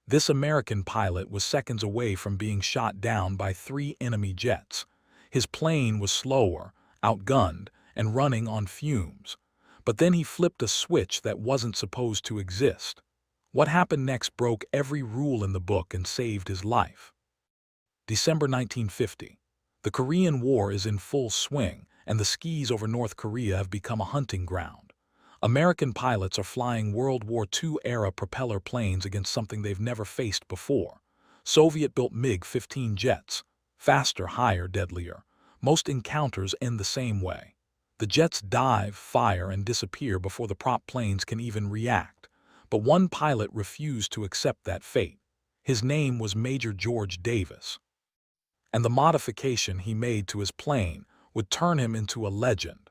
This American pilot was seconds away from being shot down by 3 enemy jets. His plane was slower, outgunned, and running on fumes. But then he flipped a switch that wasn't supposed to exist. What happened next broke every rule in the book and saved his life. December 1950. The Korean War is in full swing, and the skies over North Korea have become a hunting ground. American pilots are flying World War II-era propeller planes against something they've never faced before. Soviet-built MiG-15 jets. Faster, higher, deadlier. Most encounters end the same way. The jets dive, fire, and disappear before the prop planes can even react. But one pilot refused to accept that fate. His name was Major George Davis. And the modification he made to his plane would turn him into a legend.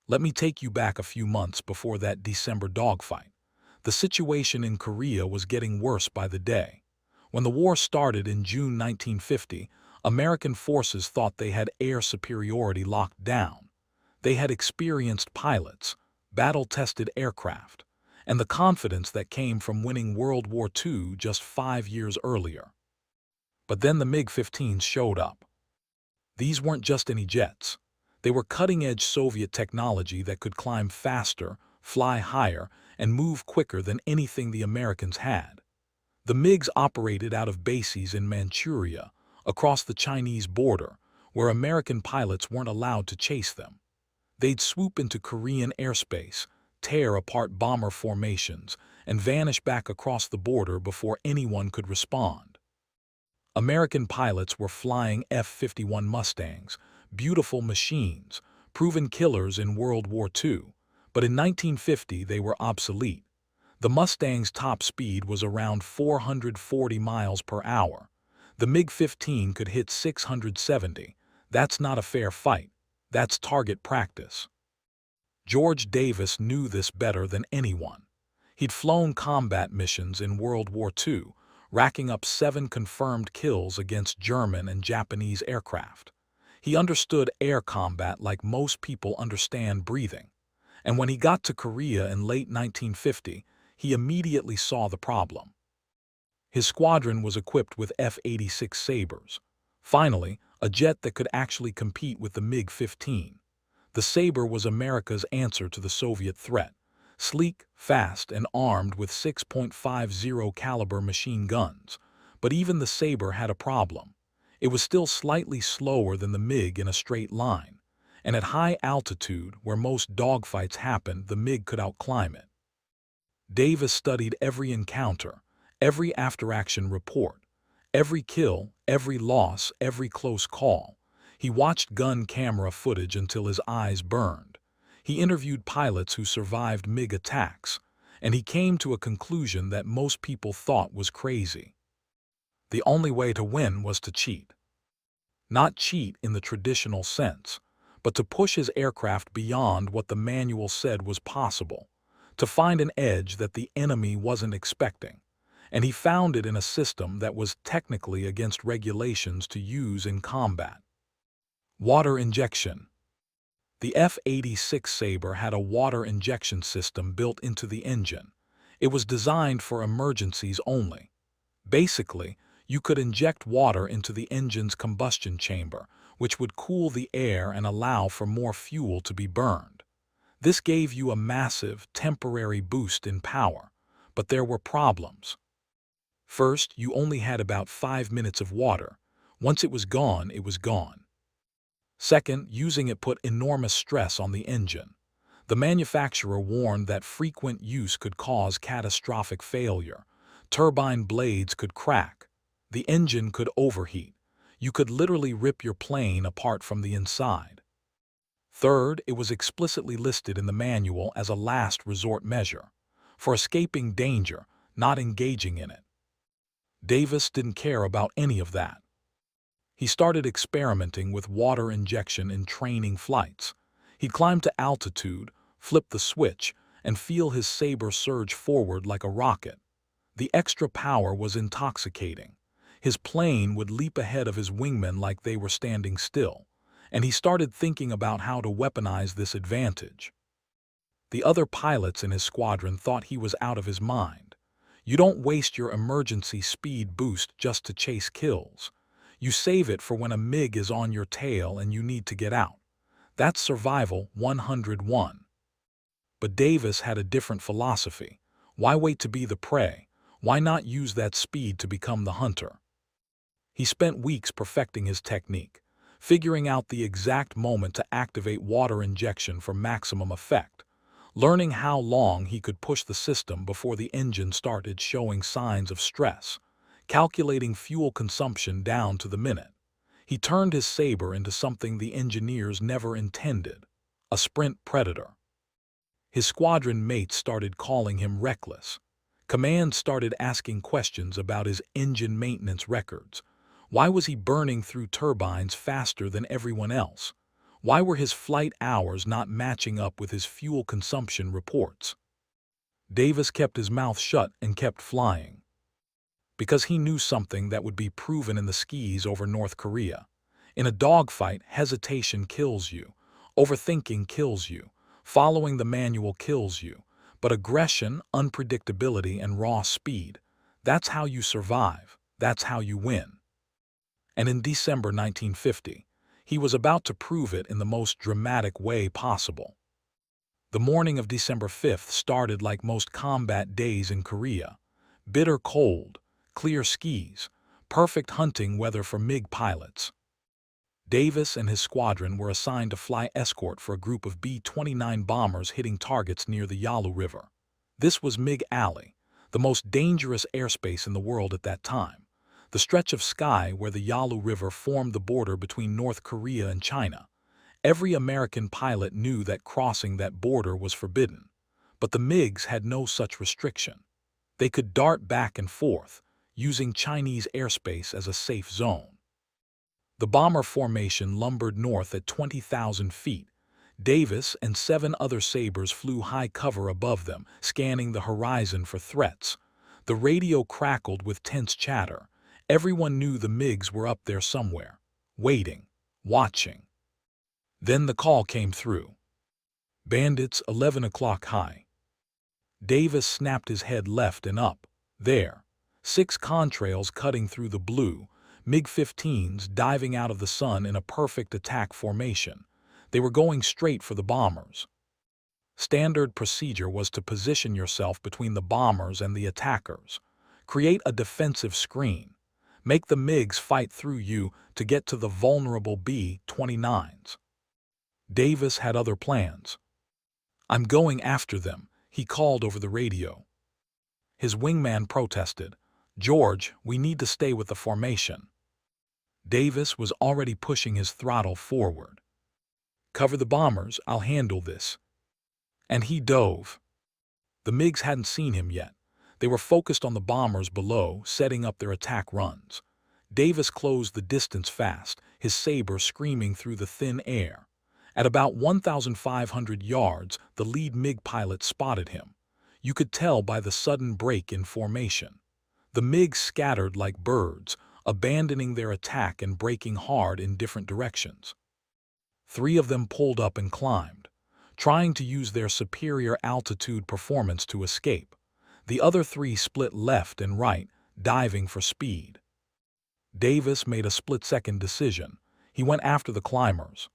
Let me take you back a few months before that December dogfight. The situation in Korea was getting worse by the day. When the war started in June 1950, American forces thought they had air superiority locked down. They had experienced pilots, battle-tested aircraft, and the confidence that came from winning World War II just 5 years earlier. But then the MiG-15s showed up. These weren't just any jets. They were cutting-edge Soviet technology that could climb faster, fly higher, and move quicker than anything the Americans had. The MiGs operated out of bases in Manchuria, across the Chinese border, where American pilots weren't allowed to chase them. They'd swoop into Korean airspace, tear apart bomber formations, and vanish back across the border before anyone could respond. American pilots were flying F-51 Mustangs, beautiful machines, proven killers in World War II, but in 1950 they were obsolete. The Mustang's top speed was around 440 miles per hour. The MiG-15 could hit 670. That's not a fair fight. That's target practice. George Davis knew this better than anyone. He'd flown combat missions in World War II, racking up 7 confirmed kills against German and Japanese aircraft. He understood air combat like most people understand breathing. And when he got to Korea in late 1950, he immediately saw the problem. His squadron was equipped with F-86 Sabres. Finally, a jet that could actually compete with the MiG-15. The Sabre was America's answer to the Soviet threat. Sleek, fast, and armed with 6.50 caliber machine guns. But even the Sabre had a problem. It was still slightly slower than the MiG in a straight line, and at high altitude, where most dogfights happened, the MiG could outclimb it. Davis studied every encounter, every after-action report, every kill, every loss, every close call. He watched gun camera footage until his eyes burned. He interviewed pilots who survived MiG attacks, and he came to a conclusion that most people thought was crazy. The only way to win was to cheat. Not cheat in the traditional sense, but to push his aircraft beyond what the manual said was possible, to find an edge that the enemy wasn't expecting. And he found it in a system that was technically against regulations to use in combat. Water injection. The F-86 Sabre had a water injection system built into the engine. It was designed for emergencies only. Basically, you could inject water into the engine's combustion chamber, which would cool the air and allow for more fuel to be burned. This gave you a massive, temporary boost in power, but there were problems. First, you only had about 5 minutes of water. Once it was gone, it was gone. Second, using it put enormous stress on the engine. The manufacturer warned that frequent use could cause catastrophic failure. Turbine blades could crack. The engine could overheat. You could literally rip your plane apart from the inside. Third, it was explicitly listed in the manual as a last resort measure, for escaping danger, not engaging in it. Davis didn't care about any of that. He started experimenting with water injection in training flights. He'd climb to altitude, flip the switch, and feel his Sabre surge forward like a rocket. The extra power was intoxicating. His plane would leap ahead of his wingmen like they were standing still, and he started thinking about how to weaponize this advantage. The other pilots in his squadron thought he was out of his mind. You don't waste your emergency speed boost just to chase kills. You save it for when a MiG is on your tail and you need to get out. That's survival 101. But Davis had a different philosophy. Why wait to be the prey? Why not use that speed to become the hunter? He spent weeks perfecting his technique, figuring out the exact moment to activate water injection for maximum effect, learning how long he could push the system before the engine started showing signs of stress, calculating fuel consumption down to the minute. He turned his Sabre into something the engineers never intended, a sprint predator. His squadron mates started calling him reckless. Command started asking questions about his engine maintenance records. Why was he burning through turbines faster than everyone else? Why were his flight hours not matching up with his fuel consumption reports? Davis kept his mouth shut and kept flying. Because he knew something that would be proven in the skis over North Korea. In a dogfight, hesitation kills you. Overthinking kills you. Following the manual kills you. But aggression, unpredictability, and raw speed, that's how you survive. That's how you win. And in December 1950, he was about to prove it in the most dramatic way possible. The morning of December 5th started like most combat days in Korea. Bitter cold, clear skis, perfect hunting weather for MiG pilots. Davis and his squadron were assigned to fly escort for a group of B-29 bombers hitting targets near the Yalu River. This was MiG Alley, the most dangerous airspace in the world at that time. The stretch of sky where the Yalu River formed the border between North Korea and China. Every American pilot knew that crossing that border was forbidden. But the MiGs had no such restriction. They could dart back and forth, using Chinese airspace as a safe zone. The bomber formation lumbered north at 20,000 feet. Davis and 7 other Sabres flew high cover above them, scanning the horizon for threats. The radio crackled with tense chatter. Everyone knew the MiGs were up there somewhere, waiting, watching. Then the call came through. Bandits 11 o'clock high. Davis snapped his head left and up. There, 6 contrails cutting through the blue, MiG-15s diving out of the sun in a perfect attack formation. They were going straight for the bombers. Standard procedure was to position yourself between the bombers and the attackers. Create a defensive screen. Make the MiGs fight through you to get to the vulnerable B-29s. Davis had other plans. "I'm going after them," he called over the radio. His wingman protested. "George, we need to stay with the formation." Davis was already pushing his throttle forward. "Cover the bombers, I'll handle this." And he dove. The MiGs hadn't seen him yet. They were focused on the bombers below, setting up their attack runs. Davis closed the distance fast, his Sabre screaming through the thin air. At about 1,500 yards, the lead MiG pilot spotted him. You could tell by the sudden break in formation. The MiGs scattered like birds, abandoning their attack and braking hard in different directions. 3 of them pulled up and climbed, trying to use their superior altitude performance to escape. The other 3 split left and right, diving for speed. Davis made a split-second decision. He went after the climbers.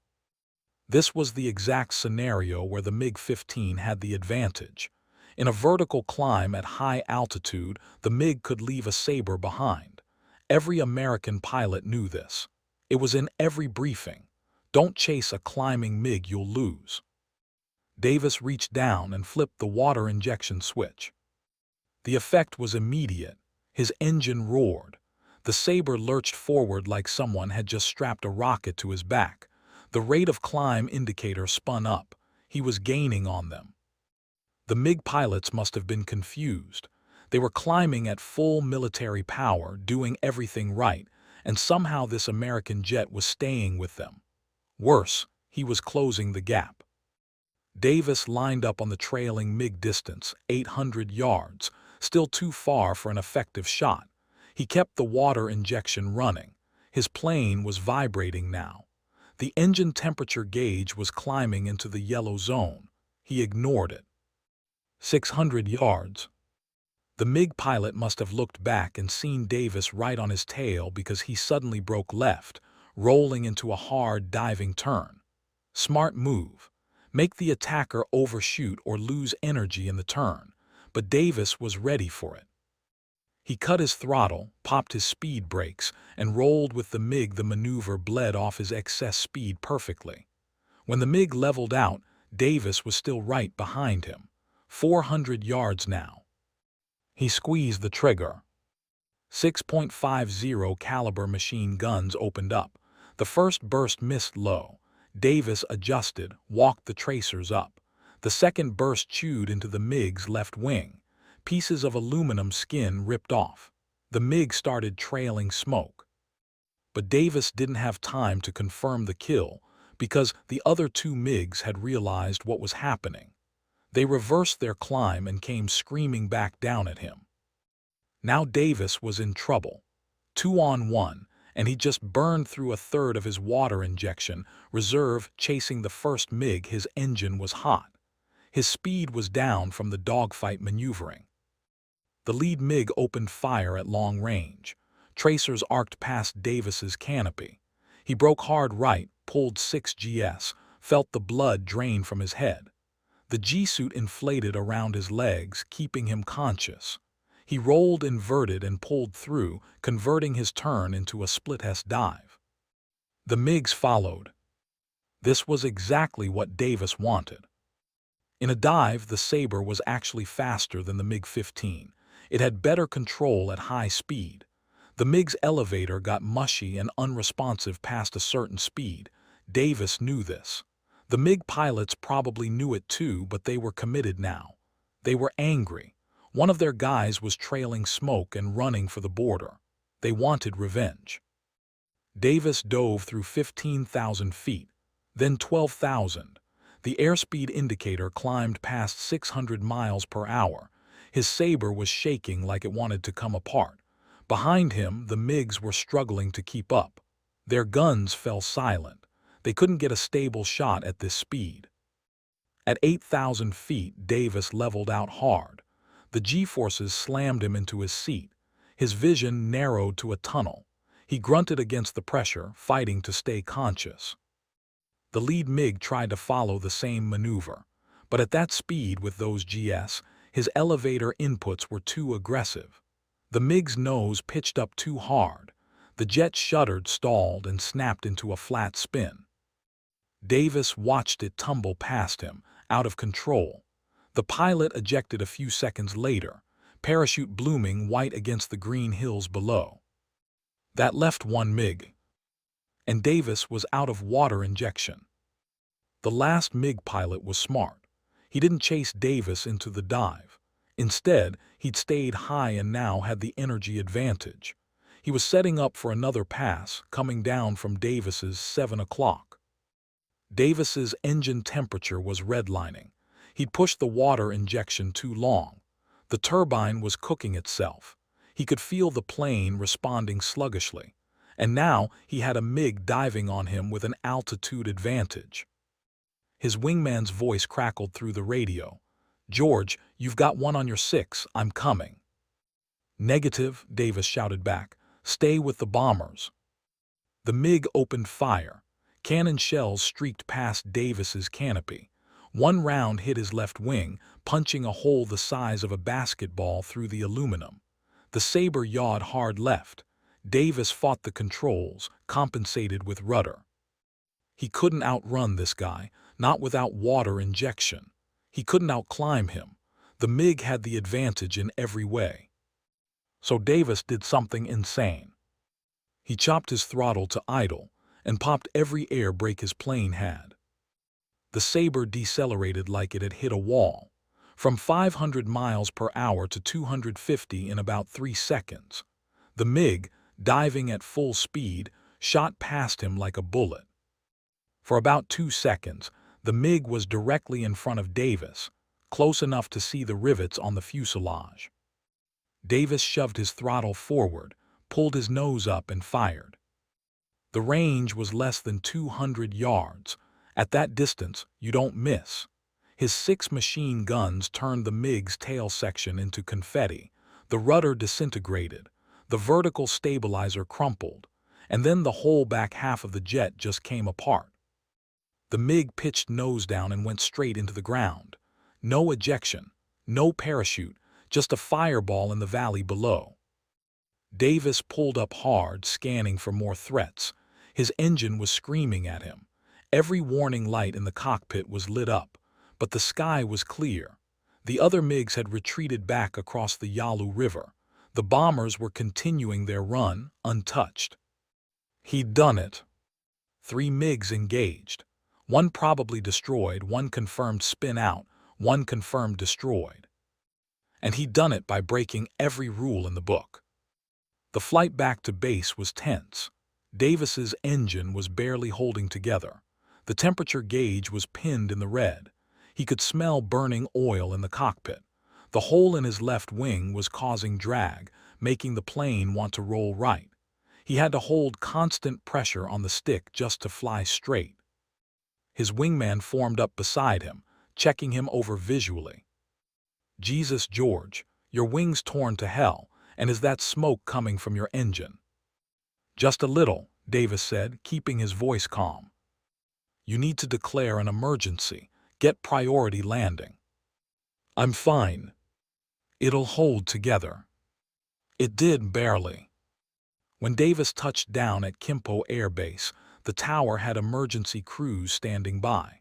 This was the exact scenario where the MiG-15 had the advantage. In a vertical climb at high altitude, the MiG could leave a Sabre behind. Every American pilot knew this. It was in every briefing. Don't chase a climbing MiG, you'll lose. Davis reached down and flipped the water injection switch. The effect was immediate. His engine roared. The Sabre lurched forward like someone had just strapped a rocket to his back. The rate of climb indicator spun up. He was gaining on them. The MiG pilots must have been confused. They were climbing at full military power, doing everything right, and somehow this American jet was staying with them. Worse, he was closing the gap. Davis lined up on the trailing MiG distance, 800 yards, still too far for an effective shot. He kept the water injection running. His plane was vibrating now. The engine temperature gauge was climbing into the yellow zone. He ignored it. 600 yards. The MiG pilot must have looked back and seen Davis right on his tail because he suddenly broke left, rolling into a hard diving turn. Smart move. Make the attacker overshoot or lose energy in the turn, but Davis was ready for it. He cut his throttle, popped his speed brakes, and rolled with the MiG. The maneuver bled off his excess speed perfectly. When the MiG leveled out, Davis was still right behind him. 400 yards now. He squeezed the trigger. 6.50 caliber machine guns opened up. The first burst missed low. Davis adjusted, walked the tracers up. The second burst chewed into the MiG's left wing. Pieces of aluminum skin ripped off. The MiG started trailing smoke. But Davis didn't have time to confirm the kill because the other two MiGs had realized what was happening. They reversed their climb and came screaming back down at him. Now Davis was in trouble. 2-on-1, and he just burned through a third of his water injection reserve chasing the first MiG. His engine was hot. His speed was down from the dogfight maneuvering. The lead MiG opened fire at long range. Tracers arced past Davis's canopy. He broke hard right, pulled 6 GS, felt the blood drain from his head. The G-suit inflated around his legs, keeping him conscious. He rolled inverted and pulled through, converting his turn into a split-S dive. The MiGs followed. This was exactly what Davis wanted. In a dive, the Sabre was actually faster than the MiG-15. It had better control at high speed. The MiG's elevator got mushy and unresponsive past a certain speed. Davis knew this. The MiG pilots probably knew it too, but they were committed now. They were angry. One of their guys was trailing smoke and running for the border. They wanted revenge. Davis dove through 15,000 feet, then 12,000. The airspeed indicator climbed past 600 miles per hour. His Sabre was shaking like it wanted to come apart. Behind him, the MiGs were struggling to keep up. Their guns fell silent. They couldn't get a stable shot at this speed. At 8,000 feet, Davis leveled out hard. The G-forces slammed him into his seat. His vision narrowed to a tunnel. He grunted against the pressure, fighting to stay conscious. The lead MiG tried to follow the same maneuver, but at that speed with those GS, his elevator inputs were too aggressive. The MiG's nose pitched up too hard. The jet shuddered, stalled, and snapped into a flat spin. Davis watched it tumble past him, out of control. The pilot ejected a few seconds later, parachute blooming white against the green hills below. That left one MiG, and Davis was out of water injection. The last MiG pilot was smart. He didn't chase Davis into the dive. Instead, he'd stayed high and now had the energy advantage. He was setting up for another pass, coming down from Davis's 7 o'clock. Davis's engine temperature was redlining. He'd pushed the water injection too long. The turbine was cooking itself. He could feel the plane responding sluggishly. And now he had a MiG diving on him with an altitude advantage. His wingman's voice crackled through the radio. "George, you've got one on your 6, I'm coming." "Negative," Davis shouted back. "Stay with the bombers." The MiG opened fire. Cannon shells streaked past Davis's canopy. One round hit his left wing, punching a hole the size of a basketball through the aluminum. The Sabre yawed hard left. Davis fought the controls, compensated with rudder. He couldn't outrun this guy, not without water injection. He couldn't outclimb him. The MiG had the advantage in every way. So Davis did something insane. He chopped his throttle to idle and popped every air brake his plane had. The Sabre decelerated like it had hit a wall, from 500 miles per hour to 250 in about 3 seconds. The MiG, diving at full speed, shot past him like a bullet. For about 2 seconds, the MiG was directly in front of Davis, close enough to see the rivets on the fuselage. Davis shoved his throttle forward, pulled his nose up and fired. The range was less than 200 yards. At that distance, you don't miss. His 6 machine guns turned the MiG's tail section into confetti. The rudder disintegrated, the vertical stabilizer crumpled, and then the whole back half of the jet just came apart. The MiG pitched nose down and went straight into the ground. No ejection, no parachute, just a fireball in the valley below. Davis pulled up hard, scanning for more threats. His engine was screaming at him. Every warning light in the cockpit was lit up, but the sky was clear. The other MiGs had retreated back across the Yalu River. The bombers were continuing their run, untouched. He'd done it. 3 MiGs engaged. One probably destroyed, one confirmed spin out, one confirmed destroyed. And he'd done it by breaking every rule in the book. The flight back to base was tense. Davis's engine was barely holding together. The temperature gauge was pinned in the red. He could smell burning oil in the cockpit. The hole in his left wing was causing drag, making the plane want to roll right. He had to hold constant pressure on the stick just to fly straight. His wingman formed up beside him, checking him over visually. "Jesus, George, your wing's torn to hell, and is that smoke coming from your engine?" "Just a little," Davis said, keeping his voice calm. "You need to declare an emergency. Get priority landing." "I'm fine. It'll hold together." It did, barely. When Davis touched down at Kimpo Air Base, the tower had emergency crews standing by.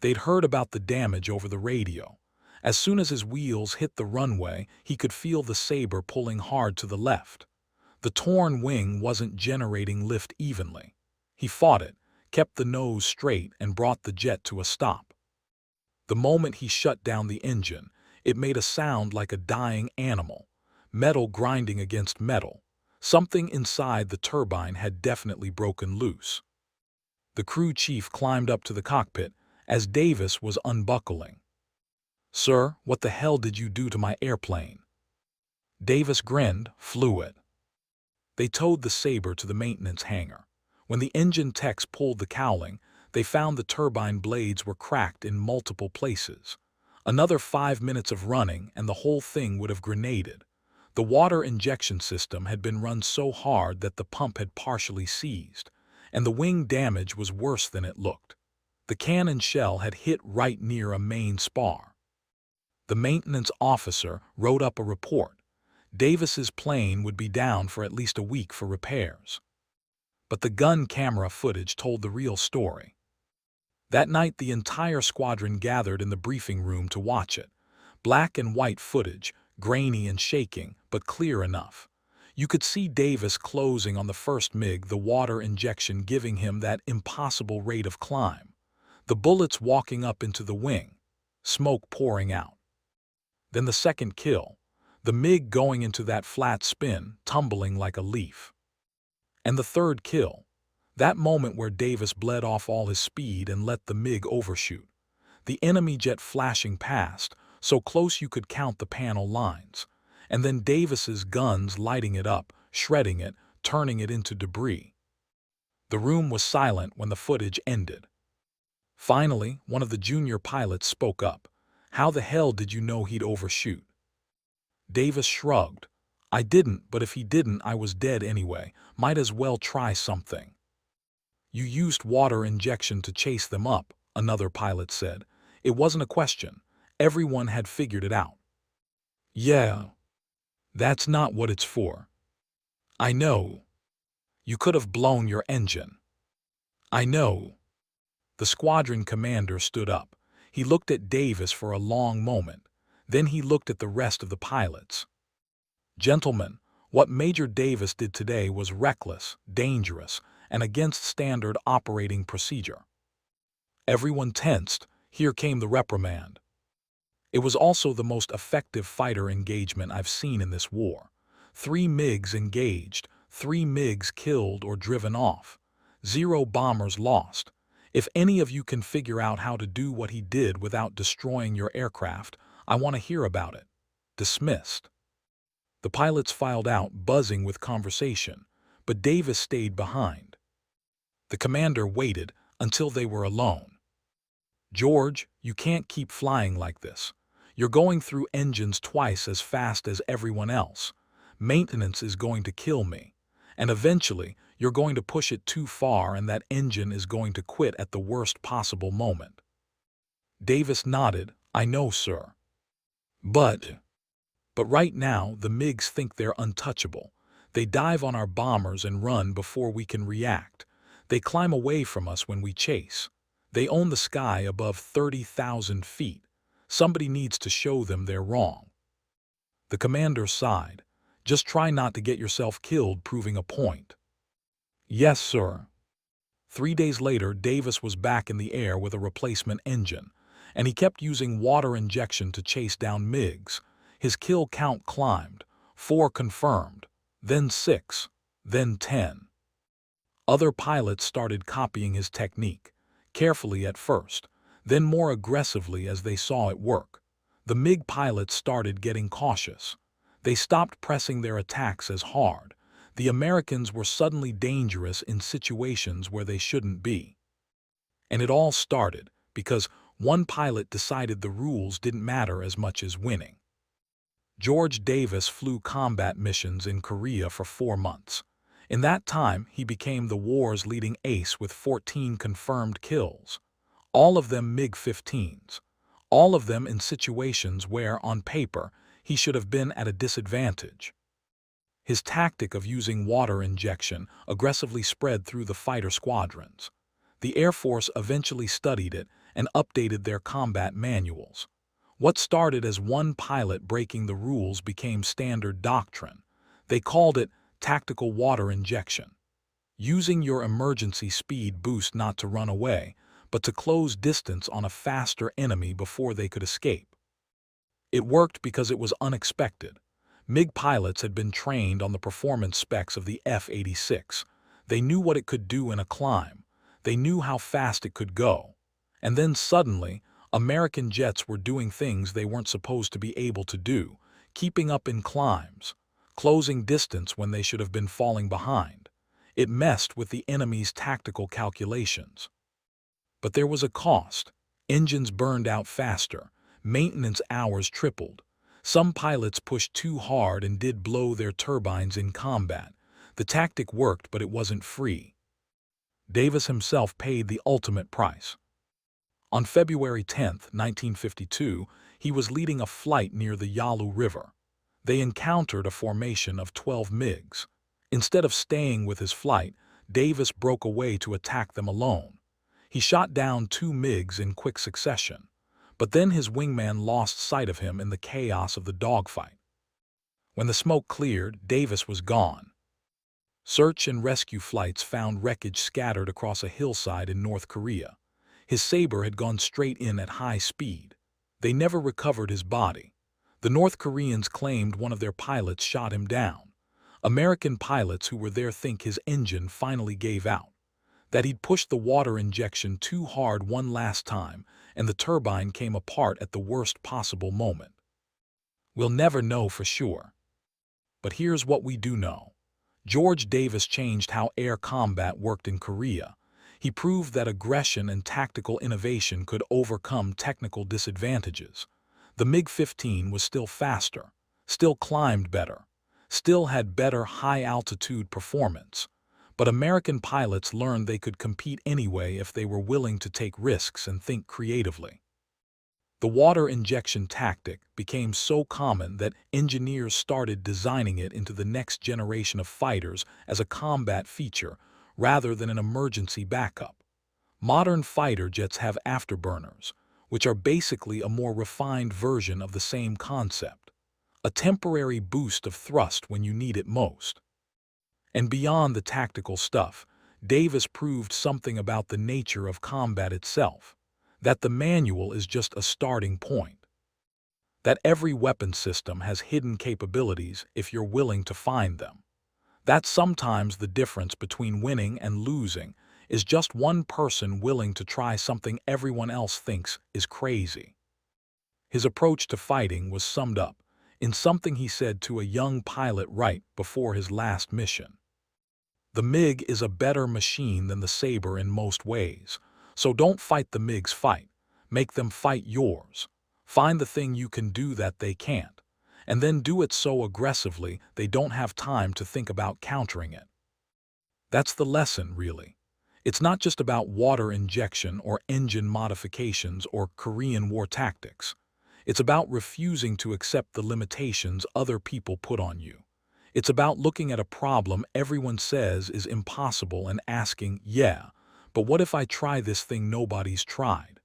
They'd heard about the damage over the radio. As soon as his wheels hit the runway, he could feel the Sabre pulling hard to the left. The torn wing wasn't generating lift evenly. He fought it, kept the nose straight, and brought the jet to a stop. The moment he shut down the engine, it made a sound like a dying animal, metal grinding against metal. Something inside the turbine had definitely broken loose. The crew chief climbed up to the cockpit as Davis was unbuckling. "Sir, what the hell did you do to my airplane?" Davis grinned. "Flew it." They towed the Sabre to the maintenance hangar. When the engine techs pulled the cowling, they found the turbine blades were cracked in multiple places. Another 5 minutes of running and the whole thing would have grenaded. The water injection system had been run so hard that the pump had partially seized, and the wing damage was worse than it looked. The cannon shell had hit right near a main spar. The maintenance officer wrote up a report. Davis's plane would be down for at least a week for repairs. But the gun camera footage told the real story. That night, the entire squadron gathered in the briefing room to watch it. Black and white footage, grainy and shaking, but clear enough. You could see Davis closing on the first MiG, the water injection giving him that impossible rate of climb. The bullets walking up into the wing, smoke pouring out. Then the second kill, the MiG going into that flat spin, tumbling like a leaf. And the third kill, that moment where Davis bled off all his speed and let the MiG overshoot. The enemy jet flashing past, so close you could count the panel lines. And then Davis's guns lighting it up, shredding it, turning it into debris. The room was silent when the footage ended. Finally, one of the junior pilots spoke up. "How the hell did you know he'd overshoot?" Davis shrugged. "I didn't, but if he didn't, I was dead anyway. Might as well try something." "You used water injection to chase them up," another pilot said. "It wasn't a question. Everyone had figured it out." "Yeah. That's not what it's for." "I know. You could have blown your engine." "I know." The squadron commander stood up. He looked at Davis for a long moment. Then he looked at the rest of the pilots. "Gentlemen, what Major Davis did today was reckless, dangerous, and against standard operating procedure." Everyone tensed. Here came the reprimand. It was also the most effective fighter engagement I've seen in this war. 3 MiGs engaged, 3 MiGs killed or driven off, 0 bombers lost. If any of you can figure out how to do what he did without destroying your aircraft, I want to hear about it. Dismissed. The pilots filed out, buzzing with conversation, but Davis stayed behind. The commander waited until they were alone. "George, you can't keep flying like this. You're going through engines twice as fast as everyone else. Maintenance is going to kill me. And eventually, you're going to push it too far and that engine is going to quit at the worst possible moment." Davis nodded. "I know, sir. But right now, the MiGs think they're untouchable. They dive on our bombers and run before we can react. They climb away from us when we chase. They own the sky above 30,000 feet. Somebody needs to show them they're wrong." The commander sighed. "Just try not to get yourself killed proving a point." "Yes, sir." 3 days later, Davis was back in the air with a replacement engine, and he kept using water injection to chase down MiGs. His kill count climbed, 4 confirmed, then 6, then 10. Other pilots started copying his technique, carefully at first, then more aggressively as they saw it work. The MiG pilots started getting cautious. They stopped pressing their attacks as hard. The Americans were suddenly dangerous in situations where they shouldn't be. And it all started because one pilot decided the rules didn't matter as much as winning. George Davis flew combat missions in Korea for 4 months. In that time, he became the war's leading ace with 14 confirmed kills. All of them MiG-15s. All of them in situations where, on paper, he should have been at a disadvantage. His tactic of using water injection aggressively spread through the fighter squadrons. The Air Force eventually studied it and updated their combat manuals. What started as one pilot breaking the rules became standard doctrine. They called it tactical water injection. Using your emergency speed boost not to run away, but to close distance on a faster enemy before they could escape. It worked because it was unexpected. MiG pilots had been trained on the performance specs of the F-86. They knew what it could do in a climb. They knew how fast it could go. And then suddenly, American jets were doing things they weren't supposed to be able to do, keeping up in climbs, closing distance when they should have been falling behind. It messed with the enemy's tactical calculations. But there was a cost. Engines burned out faster. Maintenance hours tripled. Some pilots pushed too hard and did blow their turbines in combat. The tactic worked, but it wasn't free. Davis himself paid the ultimate price. On February 10, 1952, he was leading a flight near the Yalu River. They encountered a formation of 12 MiGs. Instead of staying with his flight, Davis broke away to attack them alone. He shot down 2 MiGs in quick succession, but then his wingman lost sight of him in the chaos of the dogfight. When the smoke cleared, Davis was gone. Search and rescue flights found wreckage scattered across a hillside in North Korea. His Sabre had gone straight in at high speed. They never recovered his body. The North Koreans claimed one of their pilots shot him down. American pilots who were there think his engine finally gave out, that he'd pushed the water injection too hard one last time and the turbine came apart at the worst possible moment. We'll never know for sure. But here's what we do know. George Davis changed how air combat worked in Korea. He proved that aggression and tactical innovation could overcome technical disadvantages. The MiG-15 was still faster, still climbed better, still had better high-altitude performance. But American pilots learned they could compete anyway if they were willing to take risks and think creatively. The water injection tactic became so common that engineers started designing it into the next generation of fighters as a combat feature rather than an emergency backup. Modern fighter jets have afterburners, which are basically a more refined version of the same concept. A temporary boost of thrust when you need it most. And beyond the tactical stuff, Davis proved something about the nature of combat itself, that the manual is just a starting point. That every weapon system has hidden capabilities if you're willing to find them. That sometimes the difference between winning and losing is just one person willing to try something everyone else thinks is crazy. His approach to fighting was summed up in something he said to a young pilot right before his last mission. The MiG is a better machine than the Sabre in most ways, so don't fight the MiG's fight. Make them fight yours. Find the thing you can do that they can't, and then do it so aggressively they don't have time to think about countering it. That's the lesson, really. It's not just about water injection or engine modifications or Korean War tactics. It's about refusing to accept the limitations other people put on you. It's about looking at a problem everyone says is impossible and asking, yeah, but what if I try this thing nobody's tried?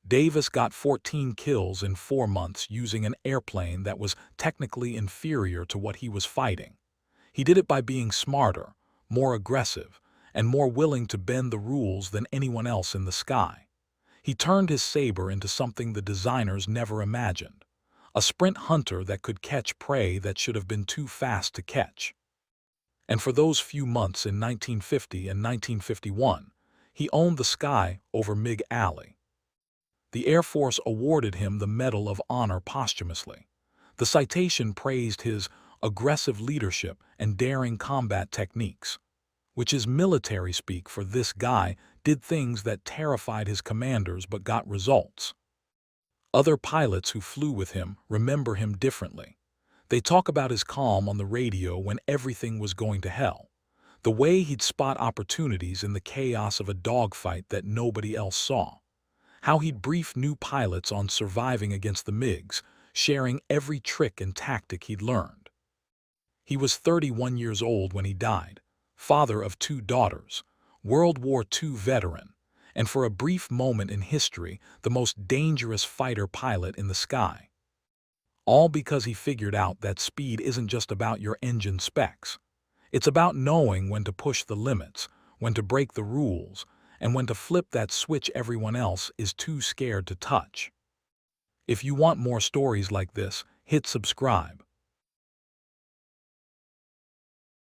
Davis got 14 kills in 4 months using an airplane that was technically inferior to what he was fighting. He did it by being smarter, more aggressive, and more willing to bend the rules than anyone else in the sky. He turned his Sabre into something the designers never imagined, a sprint hunter that could catch prey that should have been too fast to catch. And for those few months in 1950 and 1951, he owned the sky over MiG Alley. The Air Force awarded him the Medal of Honor posthumously. The citation praised his aggressive leadership and daring combat techniques, which is military speak for this guy did things that terrified his commanders but got results. Other pilots who flew with him remember him differently. They talk about his calm on the radio when everything was going to hell, the way he'd spot opportunities in the chaos of a dogfight that nobody else saw, how he'd brief new pilots on surviving against the MiGs, sharing every trick and tactic he'd learned. He was 31 years old when he died, father of 2 daughters, World War II veteran, and for a brief moment in history, the most dangerous fighter pilot in the sky. All because he figured out that speed isn't just about your engine specs. It's about knowing when to push the limits, when to break the rules, and when to flip that switch everyone else is too scared to touch. If you want more stories like this, hit subscribe.